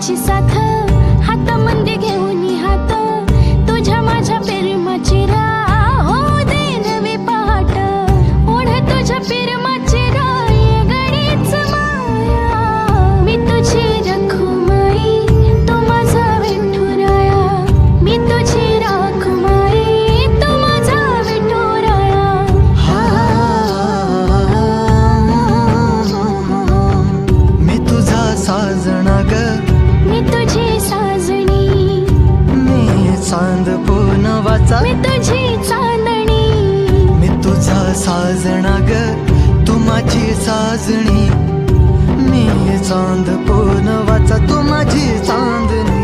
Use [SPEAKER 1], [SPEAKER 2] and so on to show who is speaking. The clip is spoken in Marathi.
[SPEAKER 1] तुझी साथ हात मंदी घेऊन हात तुझ्या माझ्या प्रेमाची राह हो दे नवी पहाट ओढ तुझ्या प्रेमाची राह ये गडीच माया मी तुझी रखुमाई तू माझा विठुराया मी तुझी रखुमाई तू माझा विठुराया
[SPEAKER 2] मी तुझा साजना ग
[SPEAKER 1] मी तुझी साजणी
[SPEAKER 2] मी चांद पुनवाचा
[SPEAKER 1] मी तुझी चांदणी
[SPEAKER 2] मी तुझा साजना ग तू माझी साजणी मी चांद पुनवाचा तू माझी चांदणी